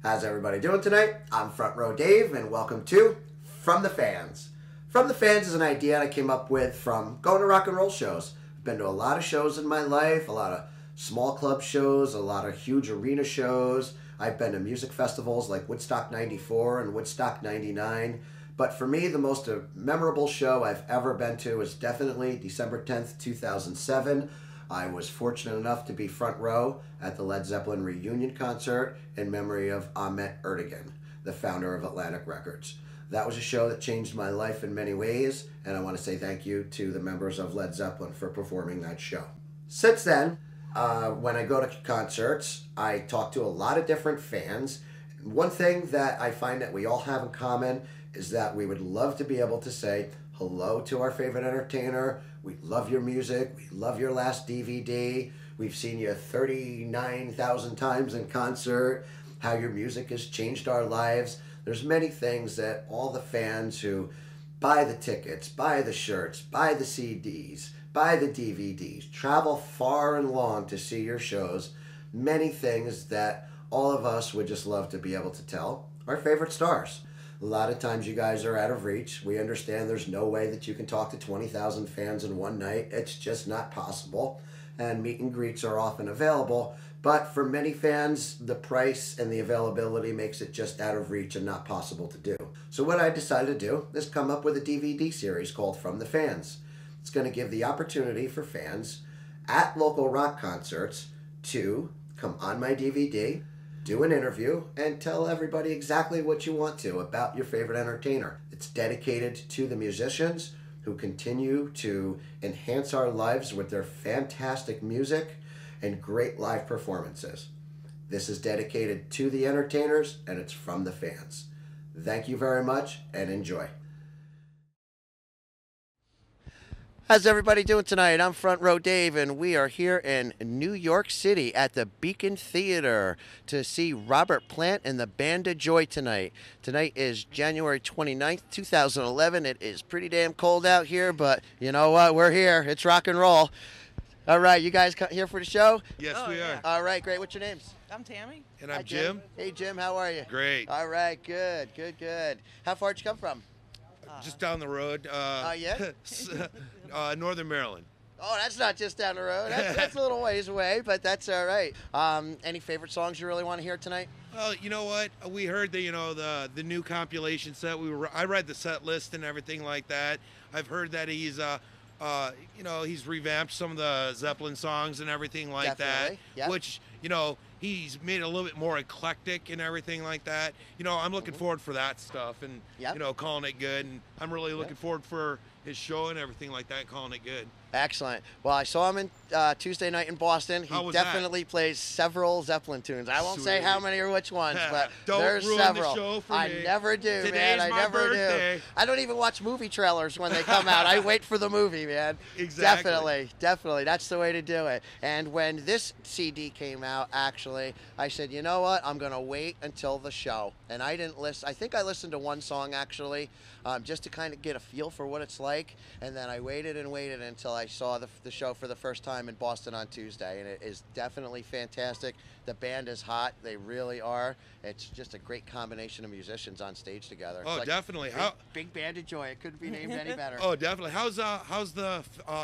How's everybody doing tonight? I'm FrontRowDave, and welcome to From the Fans. From the Fans is an idea I came up with from going to rock and roll shows. I've been to a lot of shows in my life, a lot of small club shows, a lot of huge arena shows. I've been to music festivals like Woodstock 94 and Woodstock 99. But for me, the most memorable show I've ever been to is definitely December 10th, 2007. I was fortunate enough to be front row at the Led Zeppelin reunion concert in memory of Ahmet Ertegun, the founder of Atlantic Records. That was a show that changed my life in many ways, and I want to say thank you to the members of Led Zeppelin for performing that show. Since then, when I go to concerts, I talk to a lot of different fans. One thing that I find that we all have in common is that we would love to be able to say hello to our favorite entertainer. We love your music. We love your last DVD. We've seen you 39,000 times in concert. How your music has changed our lives. There's many things that all the fans who buy the tickets, buy the shirts, buy the CDs, buy the DVDs, travel far and long to see your shows. Many things that all of us would just love to be able to tell our favorite stars. A lot of times you guys are out of reach. We understand there's no way that you can talk to 20,000 fans in one night. It's just not possible. And meet and greets are often available. But for many fans, the price and the availability makes it just out of reach and not possible to do. So what I decided to do is come up with a DVD series called From the Fans. It's going to give the opportunity for fans at local rock concerts to come on my DVD, do an interview, and tell everybody exactly what you want to about your favorite entertainer. It's dedicated to the musicians who continue to enhance our lives with their fantastic music and great live performances. This is dedicated to the entertainers, and it's from the fans. Thank you very much, and enjoy. How's everybody doing tonight? I'm Front Row Dave, and we are here in New York City at the Beacon Theater to see Robert Plant and the Band of Joy tonight. Tonight is January 29th, 2011. It is pretty damn cold out here, but you know what? We're here. It's rock and roll. All right, you guys here for the show? Yes, we are. All right, great. What's your names? I'm Tammy. And I'm Jim. Hey, Jim, how are you? Great. All right, good. How far did you come from? Just down the road. Yeah? Northern Maryland. Oh, that's not just down the road. That's a little ways away, but that's all right. Any favorite songs you really want to hear tonight? Well, you know what? We heard the new compilation set. I read the set list and everything like that. I've heard that he's he's revamped some of the Zeppelin songs and everything like Definitely. that. Yep. Which, he's made it a little bit more eclectic and everything like that. I'm looking forward for that stuff and, calling it good. And I'm really looking forward for his show and everything like that, calling it good. Excellent. Well, I saw him in Tuesday night in Boston. He definitely plays several Zeppelin tunes. I won't say how many or which ones, but there's several. The show for I me. never do, Today's man. I my never birthday. do. I don't even watch movie trailers when they come out. I wait for the movie, man. Exactly. Definitely. That's the way to do it. And when this CD came out, actually, I said, you know what? I'm going to wait until the show. And I didn't listen. I think I listened to one song, actually, just to kind of get a feel for what it's like. And then I waited until I saw the show for the first time in Boston on Tuesday. And it is definitely fantastic. The band is hot. They really are. It's just a great combination of musicians on stage together. Oh, definitely. Big Band of Joy. It couldn't be named any better. Oh, definitely. How's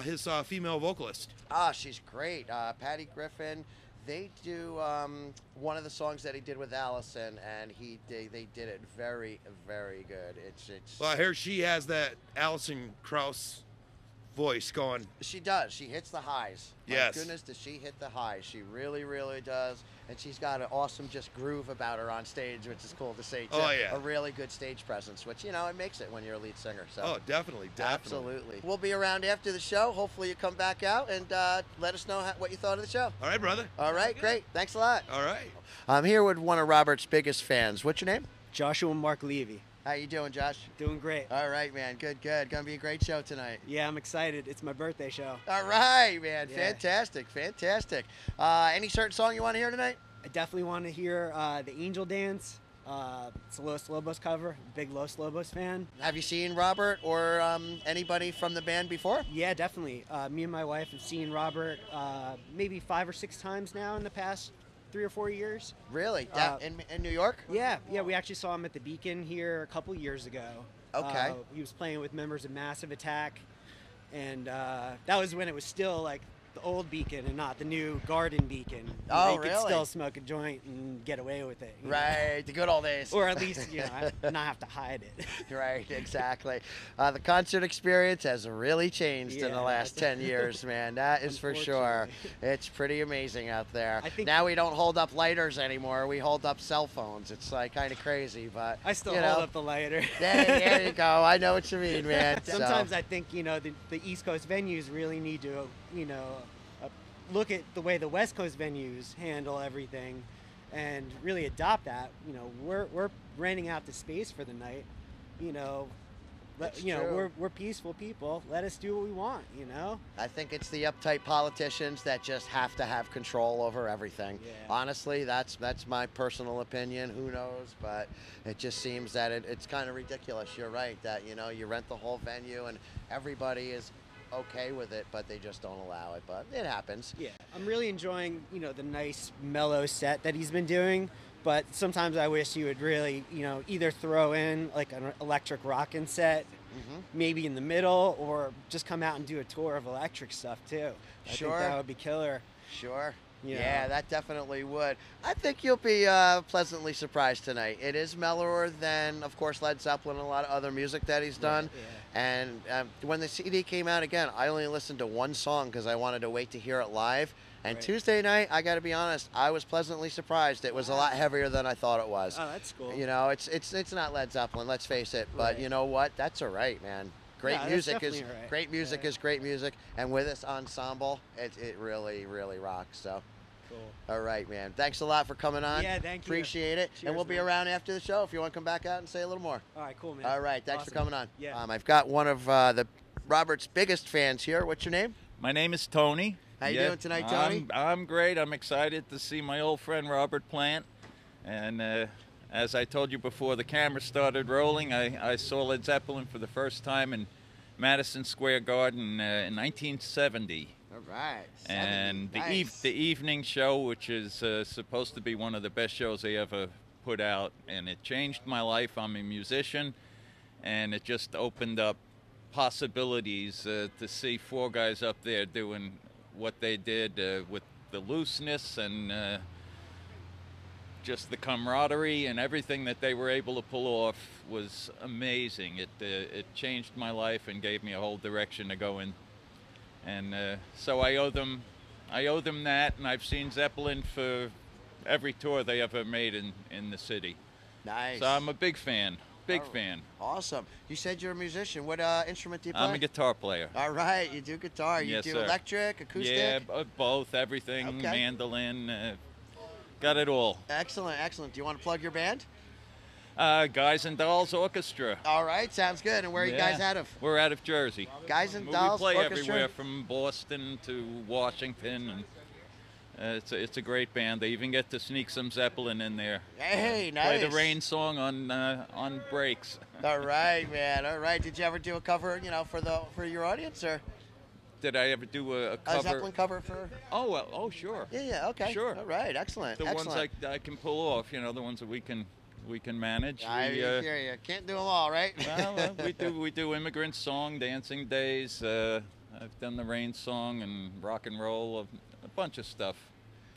his female vocalist? She's great. Patty Griffin. They do one of the songs that he did with Allison, and they did it very, very good. It's. Well, I hear she has that Alison Krauss voice going. She does. She hits the highs. Yes. My goodness, does she hit the highs? She really, really does. And she's got an awesome just groove about her on stage, which is cool to see. Oh, yeah. A really good stage presence, which, it makes it when you're a lead singer. So. Oh, definitely. Absolutely. We'll be around after the show. Hopefully you come back out and let us know what you thought of the show. All right, brother. All right, great. Thanks a lot. All right. I'm here with one of Robert's biggest fans. What's your name? Joshua Mark Levy. How you doing, Josh? Doing great. All right, man. Good. Gonna be a great show tonight. Yeah, I'm excited. It's my birthday show. All right, man. Yeah. Fantastic. Any certain song you want to hear tonight? I definitely want to hear the Angel Dance. It's a Los Lobos cover. Big Los Lobos fan. Have you seen Robert or anybody from the band before? Yeah, definitely. Me and my wife have seen Robert maybe 5 or 6 times now in the past 3 or 4 years. Really? Down in New York? Yeah, we actually saw him at the Beacon here a couple years ago. Okay. He was playing with members of Massive Attack, and that was when it was still like the old Beacon and not the new Garden Beacon. Oh, you could really? still smoke a joint and get away with it. Right, the good old days. Or at least, not have to hide it. Right, exactly. The concert experience has really changed in the last 10 years, man. That is for sure. It's pretty amazing out there. Now we don't hold up lighters anymore. We hold up cell phones. It's like kind of crazy, but I still hold up the lighter. There you go. I know what you mean, man. Sometimes I think, the East Coast venues really need to, look at the way the West Coast venues handle everything and really adopt that. We're renting out the space for the night. We're peaceful people. Let us do what we want, I think it's the uptight politicians that just have to have control over everything. Yeah. Honestly, that's my personal opinion. Who knows? But it just seems that it's kind of ridiculous. You're right that, you rent the whole venue and everybody is okay with it, but they just don't allow it. But it happens. Yeah, I'm really enjoying, the nice mellow set that he's been doing. But sometimes I wish he would really, either throw in like an electric rockin' set, maybe in the middle, or just come out and do a tour of electric stuff too. I think that would be killer. Sure. Yeah, that definitely would. I think you'll be pleasantly surprised tonight. It is mellower than, of course, Led Zeppelin and a lot of other music that he's done. Yeah. And when the CD came out again, I only listened to one song because I wanted to wait to hear it live. And Tuesday night, I got to be honest, I was pleasantly surprised. It was a lot heavier than I thought it was. Oh, that's cool. It's not Led Zeppelin, let's face it. But you know what? That's all right, man. Great music is great music, and with this ensemble, it really, really rocks. So. Cool. All right, man. Thanks a lot for coming on. Yeah, thank you. Appreciate it. Cheers, and we'll be around after the show if you want to come back out and say a little more. All right, cool, man. All right, thanks for coming on. Yeah. I've got one of the Robert's biggest fans here. What's your name? My name is Tony. How you doing tonight, Tony? I'm great. I'm excited to see my old friend Robert Plant. And as I told you before the camera started rolling, I saw Led Zeppelin for the first time in Madison Square Garden in 1970. All right. And nice. the evening show, which is supposed to be one of the best shows they ever put out, and it changed my life. I'm a musician, and it just opened up possibilities to see four guys up there doing what they did with the looseness and just the camaraderie and everything that they were able to pull off was amazing. It changed my life and gave me a whole direction to go in. And so I owe them that, and I've seen Zeppelin for every tour they ever made in the city. Nice. So I'm a big fan, fan. Awesome. You said you're a musician. What instrument do you play? I'm a guitar player. All right, you do guitar. You Yes, do sir. Electric, acoustic? Yeah, both, everything, Okay. mandolin, got it all. Excellent, excellent. Do you want to plug your band? Guys and Dolls Orchestra. All right, sounds good. And where are you guys out of? We're out of Jersey. Guys and Dolls We play Orchestra? everywhere from Boston to Washington, and it's a great band. They even get to sneak some Zeppelin in there. Hey, nice. Play the Rain song on breaks. All right, man. All right. Did you ever do a cover, for your audience, or Did I ever do a cover? a Zeppelin cover for? Oh, well, sure. Yeah. Okay. Sure. All right. Excellent. The excellent. ones I can pull off, the ones that we can manage. I hear you. Can't do them all, right? Well, we do Immigrant Song, Dancing Days. I've done the Rain Song and rock and roll, a bunch of stuff.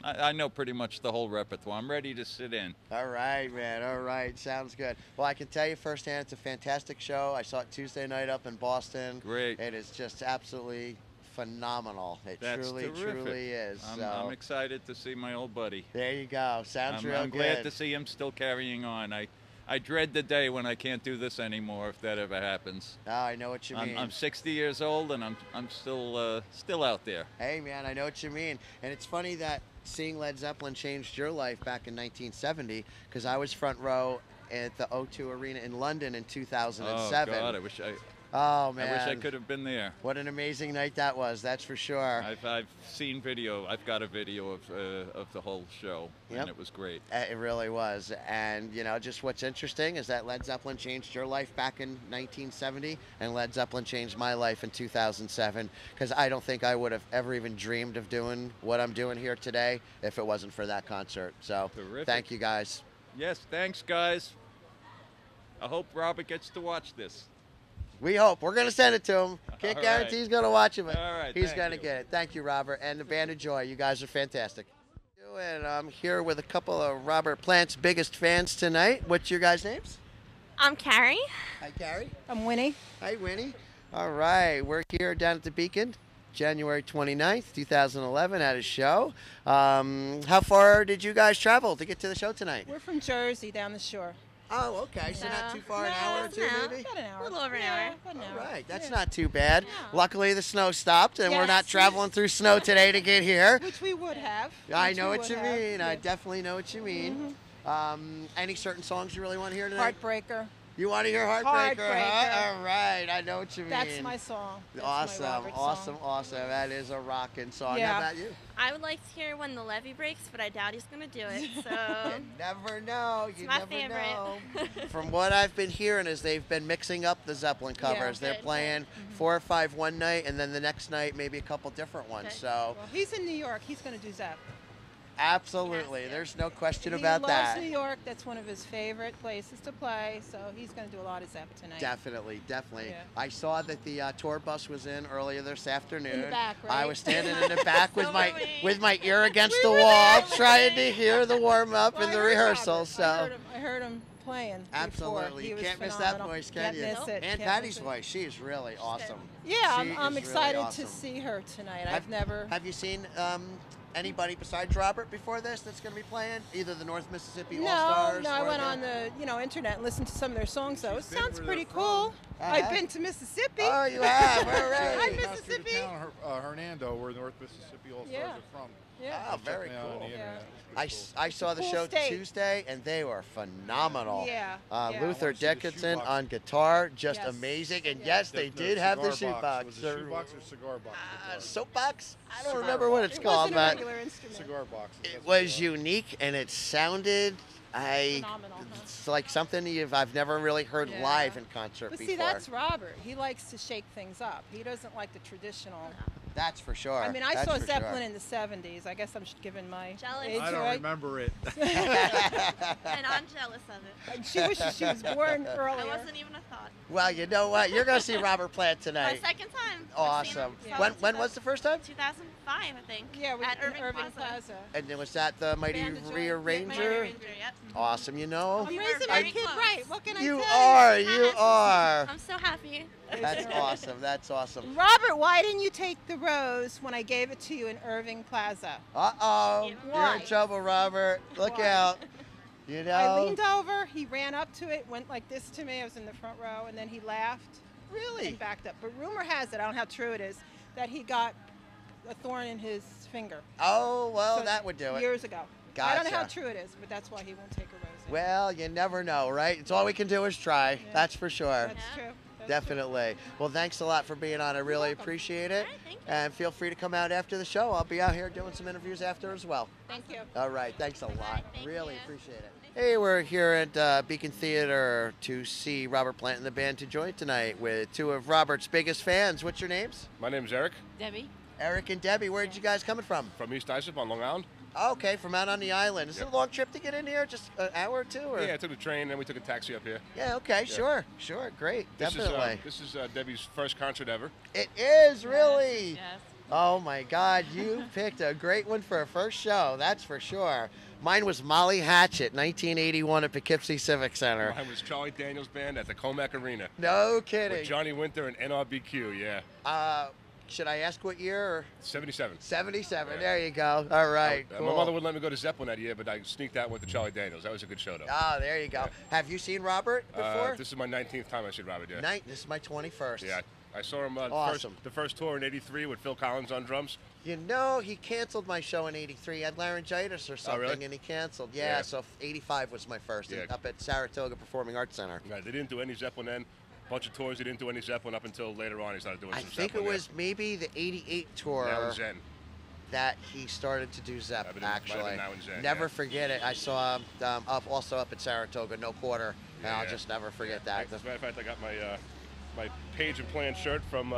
I know pretty much the whole repertoire. I'm ready to sit in. All right, man. All right. Sounds good. Well, I can tell you firsthand, it's a fantastic show. I saw it Tuesday night up in Boston. Great. It is just absolutely phenomenal. It That's truly, terrific. truly is. I'm excited to see my old buddy. There you go. Sounds real I'm good. glad to see him still carrying on. I dread the day when I can't do this anymore, if that ever happens. Oh, I know what you mean. I'm 60 years old, and I'm still out there. Hey, man, I know what you mean. And it's funny that seeing Led Zeppelin changed your life back in 1970, because I was front row at the O2 Arena in London in Oh 2007. God, I wish Oh man, I wish I could have been there. What an amazing night that was. That's for sure. I've seen video. I've got a video of the whole show, and it was great. It really was. And you know, just what's interesting is that Led Zeppelin changed your life back in 1970, and Led Zeppelin changed my life in 2007. Because I don't think I would have ever even dreamed of doing what I'm doing here today if it wasn't for that concert. So Terrific. thank you guys. Yes, thanks, guys. I hope Robert gets to watch this. We hope. We're going to send it to him. Can't All guarantee right. he's going to watch it, but All right, he's thank going to you. get it. Thank you, Robert. And the Band of Joy. You guys are fantastic. And I'm here with a couple of Robert Plant's biggest fans tonight. What's your guys' names? I'm Carrie. Hi, Carrie. I'm Winnie. Hi, Winnie. All right. We're here down at the Beacon, January 29th, 2011, at a show. How far did you guys travel to get to the show tonight? We're from Jersey, down the shore. Oh, okay. So not too far, an No, hour or two, no. maybe? About an hour. A little over an Yeah, hour. about an All hour. right, that's Yeah. not too bad. No. Luckily, the snow stopped, and we're Yes. not traveling through snow today to get here. Which we would have. I Which know we what would you have. mean. I Yeah. definitely know what you mean. Any certain songs you really want to hear tonight? Heartbreaker. You want to hear Heartbreaker, huh? Heartbreaker. All right, I know what you mean. That's my song. That's my Awesome, Robert awesome, song. awesome. That is a rockin' song. Yeah. How about you? I would like to hear When the Levee Breaks, but I doubt he's going to do it. So You never know. You my never favorite. know. From what I've been hearing is they've been mixing up the Zeppelin covers. They're Good, playing 4 or 5 one night, and then the next night maybe a couple different ones. Okay. So Well, he's in New York. He's going to do Zepp. absolutely, Yes, yeah. there's no question He about loves that. New York. That's one of his favorite places to play. So he's going to do a lot of Zepp tonight. Definitely, definitely. Yeah. I saw that the tour bus was in earlier this afternoon. In the back, I right? was standing in the back with So my were we. with my ear against We the were wall, there. trying to hear the warm up Well, and I the heard rehearsal. Robert. So I heard him playing. absolutely, Before. He you was can't miss that phenomenal. voice, can Can't you? miss it. And Can't Patty's miss it. voice, she is really awesome. Yeah, She I'm is really excited awesome. to see her tonight. Have- I've never. Have you seen anybody besides Robert before this that's going to be playing? Either the North Mississippi No, All-Stars no, I or went the- on the internet and listened to some of their songs. Though it She's been sounds where pretty they're cool. Uh-huh. I've been to Mississippi. Oh, you have. All I'm right. Mississippi. Town, Hernando, where North Mississippi All-Stars Yeah. are from. Yeah. Oh, very Check me out on cool. the internet. Yeah. It was I saw the Cool show state. Tuesday, and they were phenomenal. Yeah, yeah. Luther I wanna see the Dickinson shoebox. on guitar, just Yes. amazing. And Yeah. yes, cool. they did have the cigar shoebox. Was it shoebox or cigar box? Soapbox? I don't Cigar remember what box. it's It called, wasn't a but regular instrument. Cigar box. it was unique and it sounded Phenomenal, huh? it's like something I've never really heard Yeah. live in concert But before. see, that's Robert. He likes to shake things up. He doesn't like the traditional. That's for sure. I mean, I That's saw for Zeppelin sure. in the '70s. I guess I'm giving my Jealous. age I don't away. remember it. and I'm jealous of it. And she wishes she was born I earlier. wasn't even a thought. Well, you know what? You're going to see Robert Plant My tonight. second time. Awesome. Yeah. When was the first time? 2005, I think. Yeah, we at in Irving, Irving Plaza. And then was that the Mighty Band of Joy. Rearranger? Mighty Rearranger, yep. Awesome, you know. I'm We were raising my very kid close. right. What can You I tell are, you are. I'm so happy. That's awesome, that's awesome. Robert, why didn't you take the rose when I gave it to you in Irving Plaza? Uh-oh, Yeah. you're Why? in trouble, Robert. Look Why? out. You know. I leaned over, he ran up to it, went like this to me. I was in the front row, and then he laughed Really? and backed up. But rumor has it, I don't know how true it is, that he got a thorn in his finger. Oh, well, So that would do it. Years ago. I don't know how Gotcha. true it is, but that's why he won't take a rose. in. Well, you never know, right? It's all we can do is try. Yeah. That's for sure. That's true. That's Definitely. Well, thanks a lot for being on. I really welcome. appreciate it. All right, thank you. And feel free to come out after the show. I'll be out here doing some interviews after as well. True. Thank you. All right. Thanks a lot. Thank Really you. appreciate it. Hey, we're here at Beacon Theater to see Robert Plant and the band to join tonight with two of Robert's biggest fans. What's your names? My name's Eric Debbie. Eric and Debbie. Where did you guys coming from? from East Islip on Long Island. Okay, from out on the island. Is Yep. it a long trip to get in here? Just an hour or two? Or? Yeah, I took the train, then we took a taxi up here. Yeah, okay, sure, great, definitely. This is Debbie's first concert ever. It is, really? Yes. Oh my God, you picked a great one for a first show, that's for sure. Mine was Molly Hatchet, 1981 at Poughkeepsie Civic Center. Mine was Charlie Daniels Band at the Comac Arena No with kidding. Johnny Winter and NRBQ, yeah. Should I ask what year? Or? 77. 77, Yeah. there you go. All right, My cool. mother wouldn't let me go to Zeppelin that year, but I sneaked out with the Charlie Daniels. That was a good show, though. Oh, there you go. Yeah. Have you seen Robert before? This is my 19th time I see Robert, yeah. This is my 21st. Yeah, I saw him Awesome. the first tour in '83 with Phil Collins on drums. You know, he canceled my show in '83. He had laryngitis or something, really? and he canceled. Yeah, Yeah. so '85 was my first, Yeah. up at Saratoga Performing Arts Center. Yeah, they didn't do any Zeppelin then. Bunch of tours, they didn't do any Zeppelin up until later on. He started doing I some think Zeppelin. it was maybe the '88 tour Now and Zen. that he started to do Zepp, Might have been actually. Now and Zen, Never yeah. forget it. I saw him also up at Saratoga, no quarter, and Yeah, I'll yeah. just never forget As that. a matter of fact, I got my Page and Plan shirt from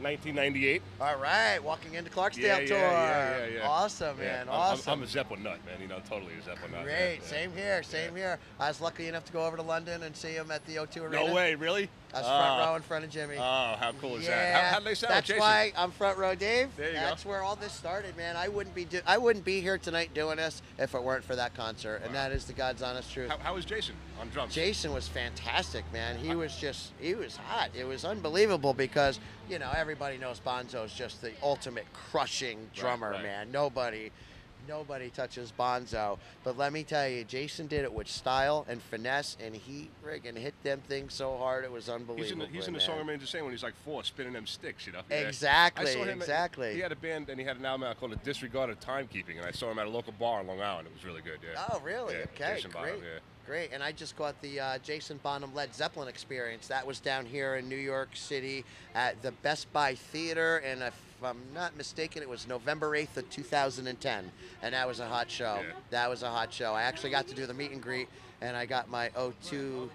1998. All right, walking into Clarksdale Yeah, tour. yeah. Awesome, Yeah, man. I'm awesome. a Zeppelin nut, man. You know, totally a Zeppelin nut. Great. Yeah. Same here. Same here. I was lucky enough to go over to London and see him at the O2 Arena. No way, really? I was front row in front of Jimmy. Oh, how cool is Yeah, that? How do they sound, that's Jason? why I'm front row Dave. There you go. That's where all this started, man. I wouldn't be here tonight doing this if it weren't for that concert, and that is the God's honest truth. How was Jason on drums? Jason was fantastic, man. He was hot. It was unbelievable because, you know, everybody knows Bonzo's just the ultimate crushing drummer, right. man. Nobody touches Bonzo. But let me tell you, Jason did it with style and finesse, and he friggin' hit them things so hard, it was unbelievable. He's in the song remains the same when he's like 4, spinning them sticks, you know? Exactly, I saw him exactly. He had a band, and he had an album out called The Disregarded Timekeeping, and I saw him at a local bar in Long Island. It was really good, yeah. Oh, really? Yeah, Okay, Jason great. Bonham, yeah. Great, and I just got the Jason Bonham Led Zeppelin experience. That was down here in New York City at the Best Buy Theater, and if I'm not mistaken, it was November 8th of 2010, and that was a hot show. Yeah. That was a hot show. I actually got to do the meet and greet, and I got my O2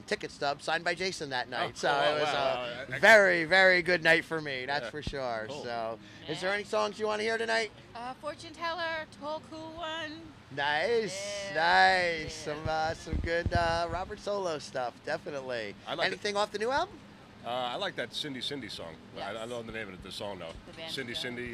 ticket stub signed by Jason that night. So it was a very, very good night for me, that's for sure. Cool. So, is there any songs you want to hear tonight? Fortune Teller, Tall Cool One. Nice, Yeah. nice. Some good Robert Solo stuff, definitely. I like Anything off the new album? I like that Cindy Cindy song. Yes. I don't know the name of the song, though. The band Cindy together. Cindy.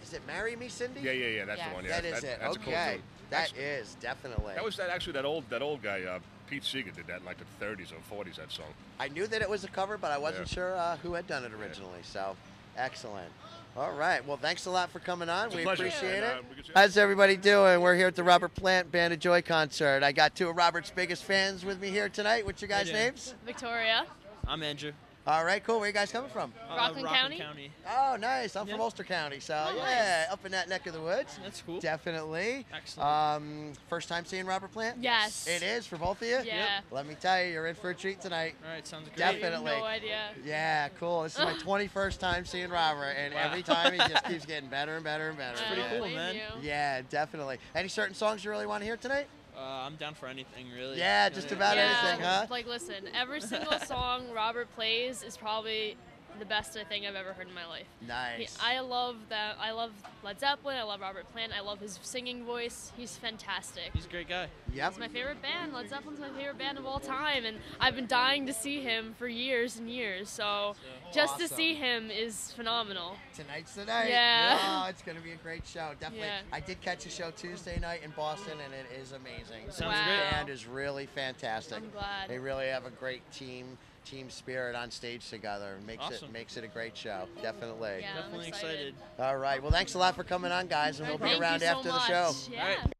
Is it "Marry Me, Cindy"? Yeah, that's Yes. the one. Yeah, That is it. That's a cool Okay, tune. that is definitely. That was that old guy, Pete Seeger, did that in like the 30s or 40s. That song. I knew that it was a cover, but I wasn't Yeah. sure who had done it originally. So, excellent. All right. Well, thanks a lot for coming on. It's a We pleasure. appreciate And, it. we could- How's everybody doing? We're here at the Robert Plant Band of Joy concert. I got two of Robert's biggest fans with me here tonight. What's your guys' doing? names? Victoria, I'm Andrew. All right, cool. Where you guys coming from? Rockland County. Oh, nice. I'm Yeah. from Ulster County, so Oh, yeah, nice. up in that neck of the woods. That's cool. Definitely. Excellent. First time seeing Robert Plant? Yes. It is for both of you? Yeah. Let me tell you, you're in for a treat tonight. All right, sounds great. Definitely. No idea. Yeah, cool. This is my 21st time seeing Robert, and every time he just keeps getting better and better and better. I pretty don't cool, blame man. you. Yeah, definitely. Any certain songs you really want to hear tonight? I'm down for anything, really. Yeah, just about anything, huh? Like, listen, every single song Robert plays is probably the best I think I've ever heard in my life. Nice. I love that. I love Led Zeppelin. I love Robert Plant. I love his singing voice. He's fantastic. He's a great guy. Yep. He's my favorite band. Led Zeppelin's my favorite band of all time, and I've been dying to see him for years and years. So just to Awesome. see him is phenomenal. Tonight's the night. Yeah. Oh, it's going to be a great show. Definitely. Yeah. I did catch a show Tuesday night in Boston, and it is amazing. Sounds the great. band is really fantastic. I'm glad. They really have a great team spirit on stage together. Awesome. Makes it a great show. Definitely. Yeah, I'm Definitely excited. excited. All right. Well, thanks a lot for coming on, guys, and we'll be Thank around you so after the much. show. Yeah. All right.